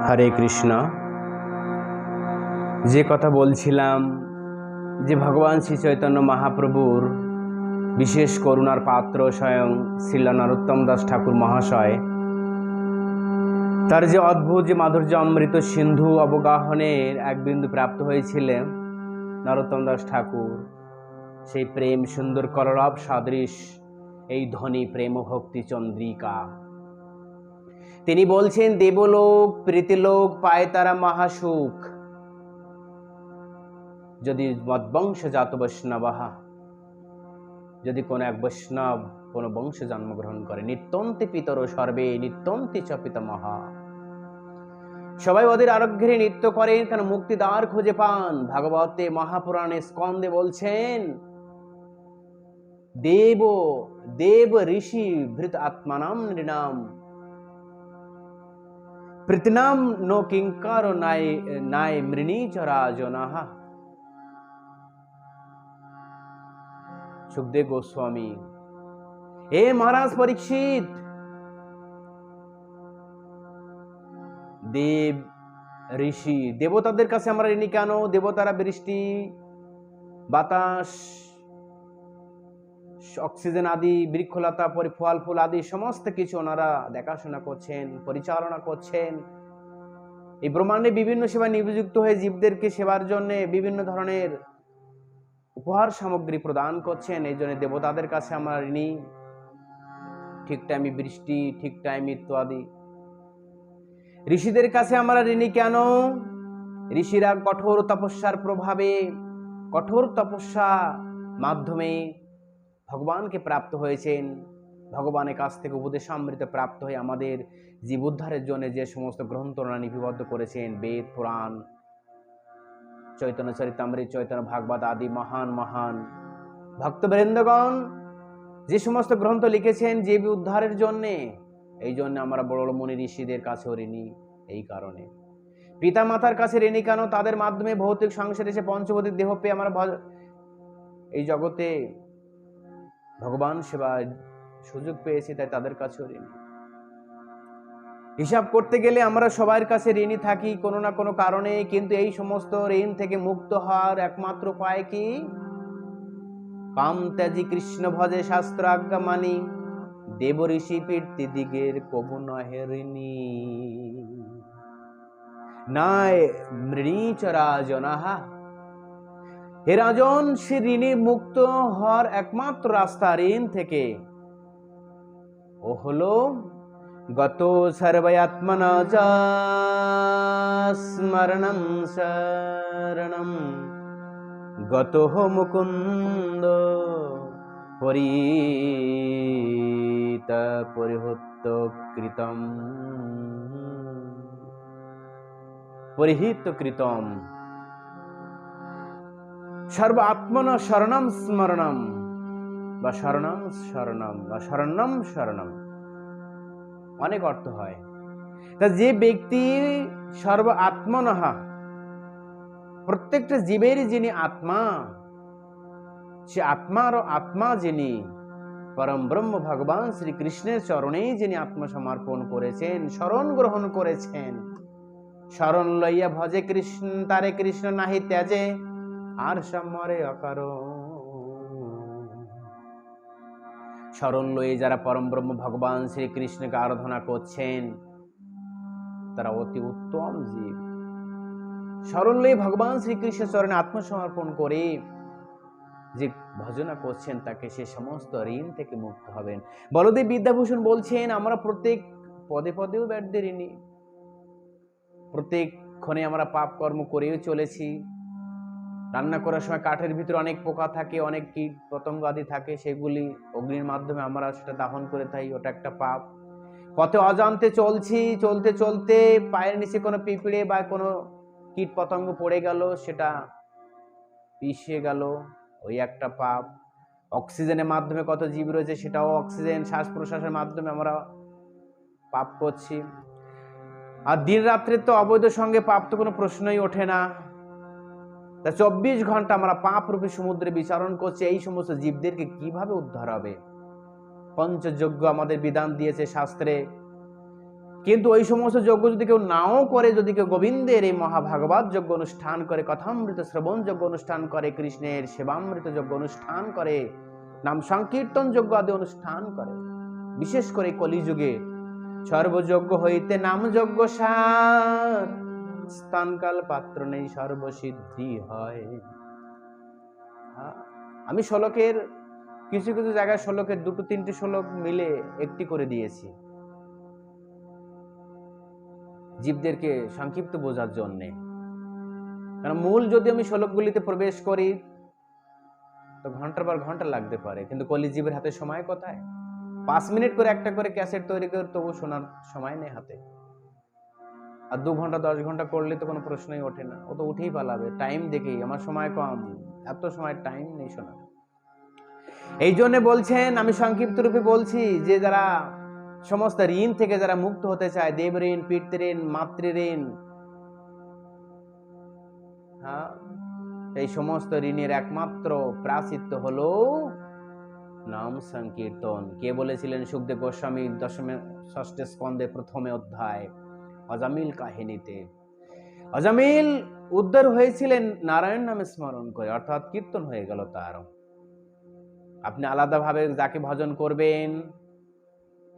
হরে কৃষ্ণ। যে কথা বলছিলাম যে ভগবান শ্রী চৈতন্য মহাপ্রভুর বিশেষ করুণার পাত্র স্বয়ং শ্রীল নরোত্তম দাস ঠাকুর মহাশয়, তার যে অদ্ভুত যে মাধুর্য অমৃত সিন্ধু অবগাহনের এক বিন্দু প্রাপ্ত হয়েছিলেন নরোত্তম দাস ঠাকুর, সেই প্রেম সুন্দর কলরব সদৃশ এই ধ্বনি প্রেম ভক্তি চন্দ্রিকা। তিনি বলছেন, দেবলোক প্রীতিলোক পায় তারা মহাসুখ, যদি মদ্বংশজাত বৈষ্ণবাহা, যদি কোন এক বৈষ্ণব কোন বংশে জন্মগ্রহণ করে। নিত্যন্তে পিতর সর্বে নিত্যন্তে চ পিতামহা, সবাই ওদের আরোগ্যে নৃত্য করেন, কারণ মুক্তিদ্বার খুঁজে পান। ভাগবতে মহাপুরাণে স্কন্দে বলছেন, দেব দেব ঋষি ভৃত আত্মানাম নৃণাম প্রীতিনাম নো কিঙ্কার নাই মৃণীচরা জনাহ। সুখদেব গোস্বামী, হে মহারাজ পরীক্ষিত, দেব ঋষি দেবতাদের কাছে আমরা ঋণী কেন? দেবতারা বৃষ্টি বাতাস অক্সিজেন আদি বৃক্ষলতা ফল ফুল আদি সমস্ত কিছু ওনারা দেখাশোনা করছেন, পরিচালনা করছেন। এই ব্রহ্মাণ্ডে বিভিন্ন সেবায় নিযুক্ত হয়ে জীবদেরকে সেবার জন্য বিভিন্ন ধরনের উপহার সামগ্রী প্রদান করছেন। এই জন্য দেবতাদের কাছে আমরা ঋণী। ঠিক টাইমে বৃষ্টি, ঠিক টাইমে ইত্যাদি। ঋষিদের কাছে আমরা ঋণী কেন? ঋষিরা কঠোর তপস্যার প্রভাবে, কঠোর তপস্যা মাধ্যমে ভগবানকে প্রাপ্ত হয়েছেন। ভগবানের কাছ থেকে উপদেশামৃত প্রাপ্ত হয়ে আমাদের জীব উদ্ধারের জন্য যে সমস্ত গ্রন্থনা লিপিবদ্ধ করেছেন, বেদ পুরাণ, চৈতন্য চরিতামৃত, চৈতন্য ভাগবত আদি মহান মহান ভক্তবৃন্দগণ যে সমস্ত গ্রন্থ লিখেছেন জীব উদ্ধারের জন্যে, এই জন্য আমরা বড় মুনি ঋষিদের কাছেও ঋণী। এই কারণে পিতা মাতার কাছে ঋণী কেন? তাদের মাধ্যমে ভৌতিক সংসারে এসে পঞ্চভৌতিক দেহ পেয়ে আমরা এই জগতে ভগবান সেবার সুযোগ পেয়েছি, তাই তাদের কাছেও ঋণী। হিসাব করতে গেলে আমরা সবার কাছে ঋণী থাকি কোনো না কোনো কারণে, কিন্তু এই সমস্ত ঋণ থেকে মুক্ত হওয়ার একমাত্র উপায় কি? কাম ত্যাজি কৃষ্ণ ভজে শাস্ত্র আজ্ঞা মানি, দেব ঋষি পীর্তি দিগের কবু নহে ঋণী নাই মৃণীচরা জনাহা। হে রাজন, সে ঋণী মুক্ত হওয়ার একমাত্র রাস্তা ঋণ থেকে ও হলো গত সর্বয়াত্মনা যা স্মরণম শরণম গত মুকুন্দ পরিত পরিহৃত কৃতম পরিহিত কৃতম সর্ব আত্মনা শরণম স্মরণম বা শরণম শরণম বা শরণম শরণম অনেক অর্থ হয়। তা যে ব্যক্তি সর্ব আত্মনহা, প্রত্যেকটা জীবের যিনি আত্মা, সে আত্মার আত্মা যিনি পরম ব্রহ্ম ভগবান শ্রীকৃষ্ণের চরণেই যিনি আত্মসমর্পণ করেছেন, শরণ গ্রহণ করেছেন, শরণ লইয়া ভজে কৃষ্ণ তারে কৃষ্ণ নাহি ত্যাজে আর সম্মরে অকার। শরণ লয়ে যারা পরম ব্রহ্ম ভগবান শ্রীকৃষ্ণকে আরাধনা করছেন, তারা অতি উত্তম জীব। শরণ লয়ে ভগবান শ্রীকৃষ্ণের চরণে আত্মসমর্পণ করে যে ভজনা করছেন, তাকে সে সমস্ত ঋণ থেকে মুক্ত হবেন। বলদেব বিদ্যাভূষণ বলছেন, আমরা প্রত্যেক পদে পদেও ব্যর্থ ঋণী। প্রত্যেক ক্ষণে আমরা পাপ কর্ম করেও চলেছি। রান্না করার সময় কাঠের ভিতরে অনেক পোকা থাকে, অনেক কীট পতঙ্গ আদি থাকে, সেগুলি অগ্নির মাধ্যমে আমরা সেটা দাহন করে থাকি, ওটা একটা পাপ। পথে অজান্তে চলছি, চলতে চলতে পায়ের নিচে কোনো পিঁপড়ে বা কোনো কীট পতঙ্গ পড়ে গেল, সেটা পিষে গেল, ওই একটা পাপ। অক্সিজেনের মাধ্যমে কত জীব রয়েছে, সেটাও অক্সিজেন শ্বাস প্রশ্বাসের মাধ্যমে আমরা পাপ করছি। আর দিন রাত্রে তো অবৈধ সঙ্গে পাপ তো কোনো প্রশ্নই ওঠে না। তা 24 ঘন্টা আমরা পাপ রূপে সমুদ্রে বিচরণ করছি। এই সমস্ত জীবদেরকে কিভাবে উদ্ধার হবে? পঞ্চযজ্ঞ আমাদের বিধান দিয়েছে শাস্ত্রে, কিন্তু ওই সমস্ত যজ্ঞ যদি কেউ নাও করে, যদি কেউ গোবিন্দের এই মহাভাগবত যজ্ঞ অনুষ্ঠান করে, কথামৃত শ্রবণ যজ্ঞ অনুষ্ঠান করে, কৃষ্ণের সেবামৃত যজ্ঞ অনুষ্ঠান করে, নাম সংকীর্তন যজ্ঞ আদি অনুষ্ঠান করে, বিশেষ করে কলিযুগে সর্বযজ্ঞ হইতে নাম যজ্ঞ সার, স্থানকাল পাত্র নেই সর্বসিদ্ধি হয়। আমি শ্লোকের কিছু কিছু জায়গায় শ্লোকের দুটো তিনটি শ্লোক মিলে একটি করে দিয়েছি, জীবদেরকে সংক্ষিপ্ত বোঝার জন্য। কারণ মূল যদি আমি শ্লোকগুলিতে প্রবেশ করি তো ঘন্টার পর ঘন্টা লাগতে পারে, কিন্তু কলিজীবের হাতে সময় কোথায়? 5 মিনিট করে একটা করে ক্যাসেট তৈরি করে তবু শোনার সময় নেই হাতে। আর 2 ঘন্টা 10 ঘন্টা করলে তো কোনো প্রশ্নই ওঠে না, ও তো উঠেই পালাবে। টাইম দেখেই আমার সময় কম, এত সময় টাইম নেই শোনার। এই জন্য বলছেন, আমি সংক্ষিপ্ত রূপে বলছি, যে যারা সমস্ত ঋণ থেকে যারা মুক্ত হতে চায়, দেব ঋণ, পিতৃঋণ, মাতৃঋণ, এই সমস্ত ঋণের একমাত্র প্রায়শ্চিত্ত হলো নাম সংকীর্তন। কে বলেছিলেন? সুখদেব গোস্বামী 6ষ্ঠ স্কন্ধে 1ম অধ্যায় অজামিল কাহিনীতে। অজামিল উদ্ধার হয়েছিলেন নারায়ণ নামে স্মরণ করে, অর্থাৎ কীর্তন হয়ে গেল তার। আপনি আলাদাভাবে যাকে ভজন করবেন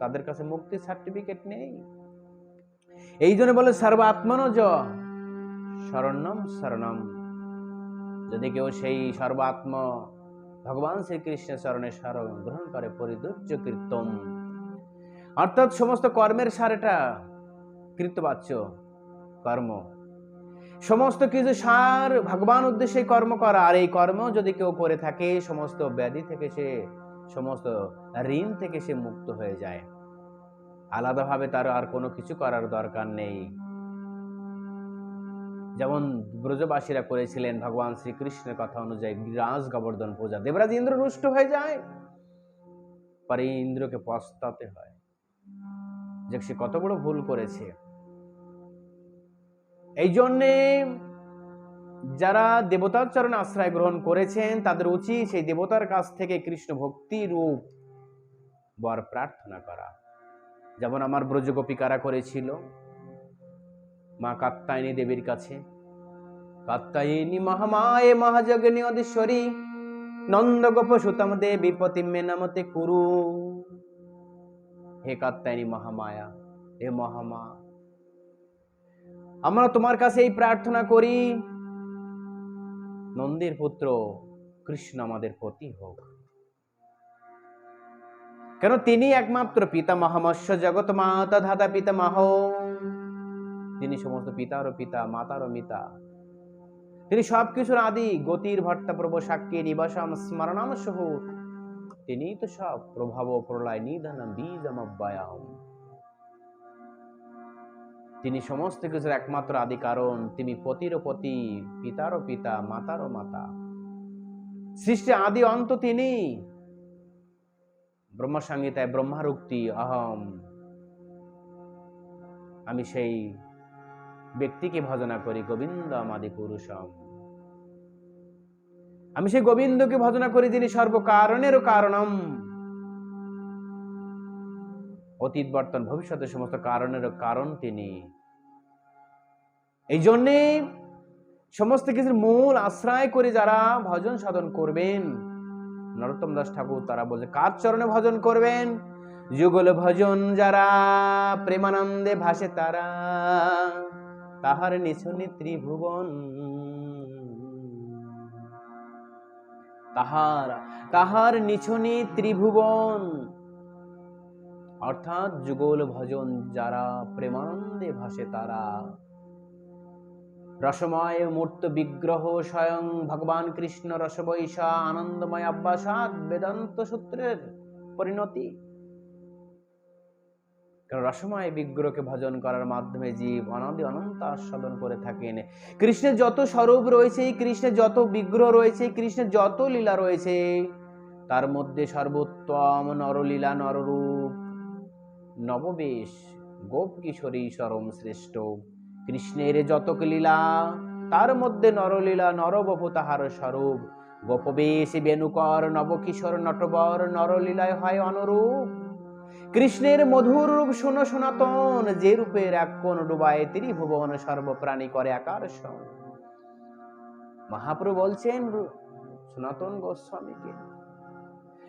তাদের কাছে মুক্তির সার্টিফিকেট নেই। এই জন্য বলে সর্বাত্মনজ শরণম শরণম। যদি কেউ সেই সর্বাত্ম ভগবান শ্রীকৃষ্ণের চরণে শরণ গ্রহণ করে, পরিদুর্য কীর্তম, অর্থাৎ সমস্ত কর্মের সার এটা কৃতবাচ্য কর্ম, সমস্ত কিছু সার ভগবান উদ্দেশ্যে কর্ম করা। আর এই কর্ম যদি কেউ করে থাকে, সমস্ত ব্যাধি থেকে সে, সমস্ত ঋণ থেকে সে মুক্ত হয়ে যায়। আলাদাভাবে তার আর কোনো কিছু করার দরকার নেই। যেমন ব্রজবাসীরা করেছিলেন ভগবান শ্রীকৃষ্ণের কথা অনুযায়ী গিরিরাজ গোবর্ধন পূজা। দেবরাজ ইন্দ্র রুষ্ট হয়ে যায়, পরে ইন্দ্রকে পস্তাতে হয় যে সে কত বড় ভুল করেছে। এই জন্যে যারা দেবতার চরণে আশ্রয় গ্রহণ করেছেন তাদের উচিত সেই দেবতার কাছ থেকে কৃষ্ণ ভক্তি রূপ বর প্রার্থনা করা। যেমন আমার ব্রজগোপিকারা করেছিল মা কাত্যায়নী দেবীর কাছে। কাত্যায়নী মহামায়ে মহাজগিনী অধীশ্বরী নন্দ গোপ সুতম দেবী পতিমে নামতে কুরু। হে কাত্যায়নী মহামায়া, হে মহামা, আমরা তোমার কাছে এই প্রার্থনা করি, নন্দের পুত্র কৃষ্ণ আমাদের পতি হোক। কেন? তিনি একমাত্র পিতা মহামস্য জগৎ মাতা ধাতা পিতামহ। তিনি সমস্ত পিতারও পিতা, মাতারও মিতা। তিনি সবকিছুর আদি, গতির ভর্তা প্রভু সাক্ষী নিবাসাম স্মরণাম সহ। তিনি তো সব প্রভাব প্রলয় নিধানম বীজম অব্যয়াম। তিনি সমস্ত কিছুর একমাত্র আদি কারণ। তিনি পতিরও পতি, পিতারও পিতা, মাতারও মাতা। সৃষ্টি আদি অন্ত তিনি। ব্রহ্মসংহিতায় ব্রহ্মার উক্তি, অহম, আমি সেই ব্যক্তিকে ভজনা করি গোবিন্দম আদি পুরুষম। আমি সেই গোবিন্দকে ভজনা করি যিনি সর্বকারণেরও কারণম। অতীত বর্তমান ভবিষ্যতের সমস্ত কারণেরও কারণ তিনি। এই জন্যে সমস্ত কিছুর মূল আশ্রয় করে যারা ভজন সাধন করবেন, নরোত্তম দাস ঠাকুর তারা বলছে কার চরণে ভজন করবেন? যুগল ভজন যারা প্রেমানন্দে ভাসে তারা, তাহার নিছনি ত্রিভুবন। তাহার নিছনি ত্রিভুবন, অর্থাৎ যুগল ভজন যারা প্রেমানন্দে ভাসে তারা। রসময় মূর্ত বিগ্রহ স্বয়ং ভগবান কৃষ্ণ রসবৈষা আনন্দময় আব্বাসাদ বেদান্ত সূত্রের পরিণতি। কারণ রসময় বিগ্রহকে ভজন করার মাধ্যমে জীব অনাদি অনন্ত আস্বাদন করে থাকেন। কৃষ্ণের যত স্বরূপ রয়েছে, কৃষ্ণের যত বিগ্রহ রয়েছে, কৃষ্ণের যত লীলা রয়েছে, তার মধ্যে সর্বোত্তম নরলীলা নররূপ নববেশ গোপ কিশোরী চরম শ্রেষ্ঠ। কৃষ্ণের যতক লীলা, তার মধ্যে নরলীলা নরবপু তাহার স্বরূপ। গোপবেশ বেণুকর নবকিশোর নটবর নরলীলায় হয় অনুরূপ। কৃষ্ণের মধুর রূপ শোনো সনাতন, যে রূপের এক কোণ ডুবায় ত্রিভুবন, সর্বপ্রাণী করে আকর্ষণ। মহাপ্রভু বলছেন সনাতন গোস্বামীকে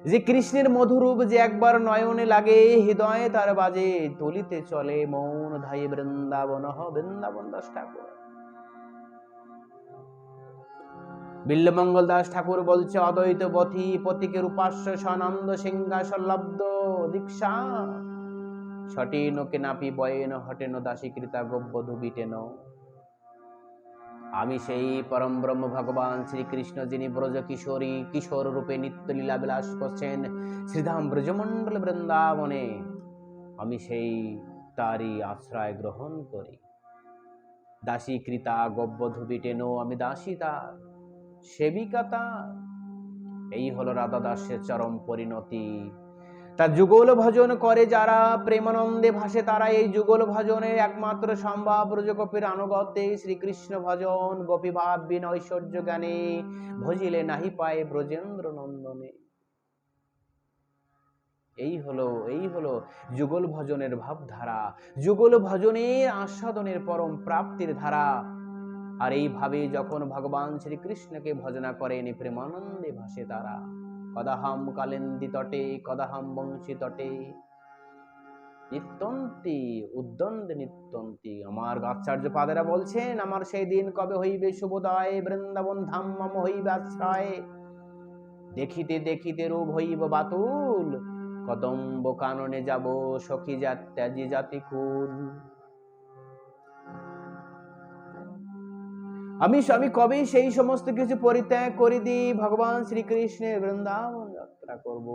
যে কৃষ্ণের মধুরূপ যে একবার নয়নে লাগে, হৃদয়ে তার বাজে, তুলিতে চলে মৌন ধাই বৃন্দাবন। বৃন্দাবন দাস ঠাকুর, বিল্লমঙ্গল দাস ঠাকুর বলছে অদ্বৈত পথি পথিকের উপাস্য সনন্দ সিংহাসন লব্ধ দীক্ষা, সটেন কেনাপি বয়েন হটেন দাসী কৃতা গব্যধু বিটেন। আমি সেই পরম ব্রহ্ম ভগবান শ্রীকৃষ্ণ, যিনি ব্রজ কিশোরী কিশোর রূপে নিত্য লীলা বিলাস করছেন শ্রীধাম ব্রজমণ্ডল বৃন্দাবনে। আমি সেই তারই আশ্রয় গ্রহণ করি। দাসী কৃতা গব্যধু বিটেন, আমি দাসী তার, সেবিকা তার। এই হলো রাধা দাসের চরম পরিণতি। তার যুগল ভজন করে যারা, প্রেমানন্দে ভাসে তারা, এই যুগল ভজনের একমাত্র সম্ভব ব্রজগোপীর আনুগত্যে। শ্রীকৃষ্ণ ভজন গোপী ভাব বিন ঐশ্বর্য জ্ঞানে, ভজিলে নাহি পায় ব্রজেন্দ্র নন্দনে। এই হলো যুগল ভজনের ভাবধারা, যুগল ভজনের আস্বাদনের পরম প্রাপ্তির ধারা। আর এইভাবে যখন ভগবান শ্রীকৃষ্ণকে ভজনা করেন, প্রেমানন্দে ভাসে তারা। কদাহম কালিন্দী তটে, কদাহম বংশী তটে, নিত্যন্তি উদ্দণ্ডে নিত্যন্তি। আমার আচার্য পাদেরা বলছেন, আমার সেই দিন কবে হইবে শুভোদয়, বৃন্দাবন ধাম মম হইবে আশ্রয়। দেখিতে দেখিতে রূপ হইব বাতুল, কদম্ব কাননে যাব সখী ত্যাজি জাতি কুল। আমি কবে সেই সমস্ত কিছু পরিত্যাগ করে দিই, ভগবান শ্রীকৃষ্ণের বৃন্দাবন যাত্রা করব।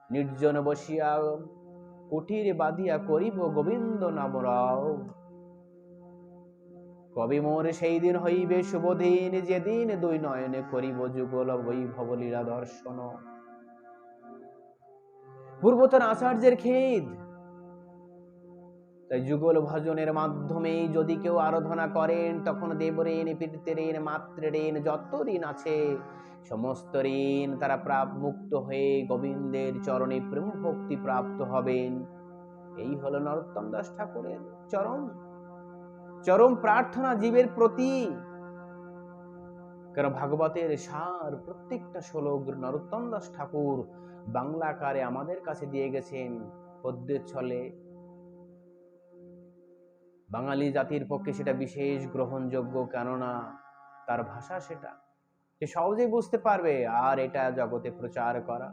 নির্জন বসিয়া কুটিরে বাঁধিয়া করিব গোবিন্দ নাম রাও। কবে মোর সেই দিন হইবে শুভ দিন, যেদিন দুই নয়নে করিব যুগল বৈভব লীলা দর্শন। পূর্বতন আচার্যের খেদ। তাই যুগল ভজনের মাধ্যমে যদি কেউ আরাধনা করেন, তখন দেবঋণ পিতৃঋণ মাতৃঋণ যত ঋণ আছে সমস্ত ঋণ তারা মুক্ত হয়ে গোবিন্দের চরণে প্রেম ভক্তি প্রাপ্ত হবেন। এই হলো নরোত্তম দাস ঠাকুরের চরম প্রার্থনা জীবের প্রতি। কারণ ভাগবতের সার প্রত্যেকটা শ্লোক নরোত্তম দাস ঠাকুর বাংলা আকারে আমাদের কাছে দিয়ে গেছেন পদ্যের ছলে। বাঙালি জাতির পক্ষে সেটা বিশেষ গ্রহণযোগ্য, কেননা তার ভাষা সেটা, সে সহজেই বুঝতে পারবে। আর এটা জগতে প্রচার করা।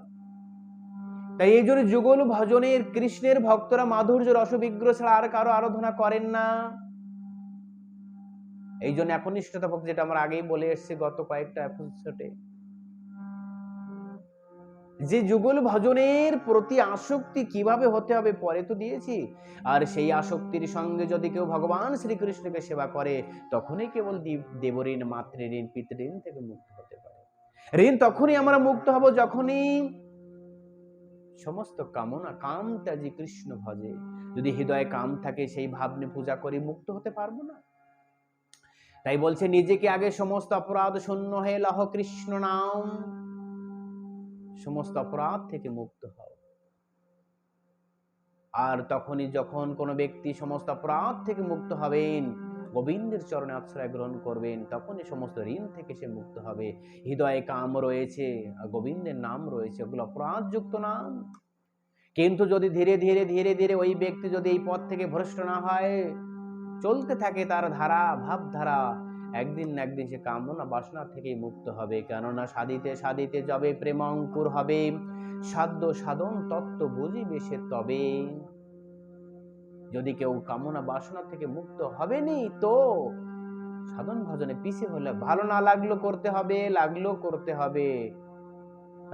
তাই এই জন্য যুগল ভজনের কৃষ্ণের ভক্তরা মাধুর্য রসবিগ্রহ ছাড়া আর কারো আরাধনা করেন না। এই জন্য একনিষ্ঠতা ভক্তি, যেটা আমরা আগেই বলে এসেছি গত কয়েকটা এপিসোডে, যে যুগল ভজনের প্রতি আসক্তি কিভাবে হতে হবে পরে তো দিয়েছি। আর সেই আসক্তির সঙ্গে যদি কেউ ভগবান শ্রীকৃষ্ণকে সেবা করে, তখনই কেবল দেবঋণ মাতৃঋণ পিতৃঋণ থেকে মুক্ত হতে পারে। ঋণ তখনই আমরা মুক্ত হব যখনই সমস্ত কামনা কাম ত্যাজি কৃষ্ণ ভজে। যদি হৃদয়ে কাম থাকে, সেই ভাব নিয়ে পূজা করি, মুক্ত হতে পারবো না। তাই বলছে নিজেকে আগে সমস্ত অপরাধ শূন্য হয়ে লহ কৃষ্ণ নাম, সমস্ত অপরাধ থেকে মুক্ত হও। আর তখনই যখন কোনো ব্যক্তি সমস্ত অপরাধ থেকে মুক্ত হবেন, গোবিন্দের চরণে আশ্রয় গ্রহণ করবেন, তখনই সমস্ত ঋণ থেকে সে মুক্ত হবে। হৃদয়ে কাম রয়েছে, গোবিন্দের নাম রয়েছে, ওগুলো অপরাধযুক্ত নাম। কিন্তু যদি ধীরে ধীরে ধীরে ধীরে ওই ব্যক্তি যদি এই পথ থেকে ভ্রষ্ট না হয়, চলতে থাকে তার ধারা ভাবধারা, একদিন না একদিন সে কামনা বাসনা থেকেই মুক্ত হবে। কেননা সাধিতে সাধিতে যবে প্রেম অঙ্কুর হবে, সাধ্য সাধন তত্ত্ব বুঝিবে সে তবে। যদি কেউ কামনা বাসনা থেকে মুক্ত হবেনি, তো সাধন ভজনে পিছিয়ে হলে ভালো না লাগলো করতে হবে, লাগলো করতে হবে।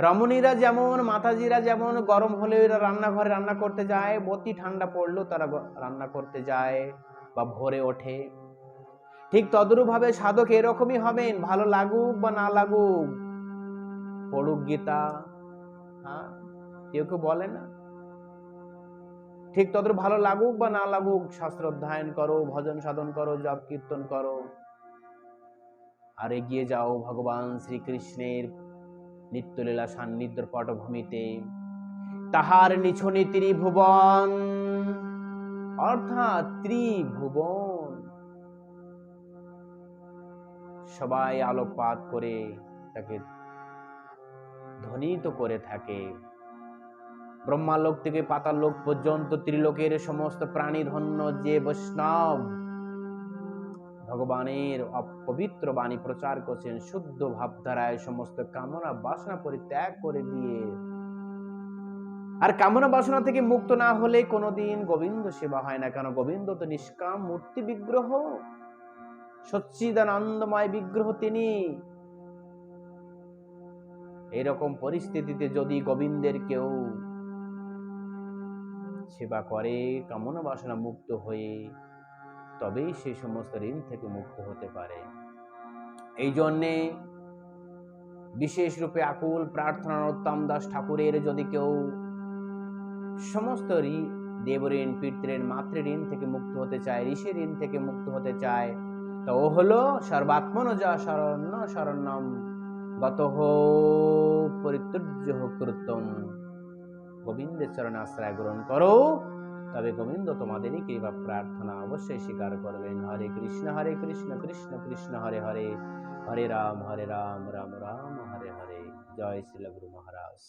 রমণীরা যেমন, মাতাজিরা যেমন গরম হলে রান্নাঘরে রান্না করতে যায়, অতি ঠান্ডা পড়লো তারা রান্না করতে যায় বা ভোরে ওঠে, ঠিক তদ্রূপ ভাবে সাধক এরকমই হবেন। ভালো লাগুক বা না লাগুক, পড়ুক গীতা, হ্যাঁ কেউ কেউ বলে না, ঠিক তদ্রূপ ভালো লাগুক বা না লাগুক, শাস্ত্র অধ্যয়ন করো, ভজন সাধন করো, জপ কীর্তন করো, আর এগিয়ে যাও ভগবান শ্রীকৃষ্ণের নিত্যলীলা সান্নিধ্যের পটভূমিতে। তাহার নিছনে ত্রিভুবন, অর্থাৎ ত্রিভুবন সবাই আলোকপাত করে তাকে ধ্বনিত করে থাকে। ব্রহ্মালোক থেকে পাতাল লোক পর্যন্ত ত্রিলোকের সমস্ত প্রাণী ধন্য যে বৈষ্ণব ভগবানের অপবিত্র বাণী প্রচার করছেন, শুদ্ধ ভাবধারায় সমস্ত কামনা বাসনা পরিত্যাগ করে দিয়ে, আর কামনা বাসনা থেকে মুক্ত না হলে কোনোদিন গোবিন্দ সেবা হয় না। কেন? গোবিন্দ তো নিষ্কাম মূর্তি বিগ্রহ, সচ্চিদানন্দময় বিগ্রহ তিনি। এরকম পরিস্থিতিতে যদি গোবিন্দের কেউ সেবা করে কামনা বাসনা মুক্ত হয়ে, তবেই সে সমস্ত ঋণ থেকে মুক্ত হতে পারে। এই জন্যে বিশেষ রূপে আকুল প্রার্থনা নরোত্তম দাস ঠাকুরের যদি কেউ সমস্ত দেবঋণ, পিতৃঋণ, মাতৃঋণ থেকে মুক্ত হতে চায়, ঋষি ঋণ থেকে মুক্ত হতে চায়, তো ও হলো সর্বাত্মনজা শরণ্য শরণ্যম গতঃ পরিত্যজ্য কৃতম। গোবিন্দের চরণে আশ্রয় গ্রহণ করো, তবে গোবিন্দ তোমাদেরই কৃপা প্রার্থনা অবশ্যই স্বীকার করবেন। হরে কৃষ্ণ কৃষ্ণ কৃষ্ণ হরে হরে, হরে রাম রাম রাম হরে হরে। জয় শ্রীল গুরু মহারাজ।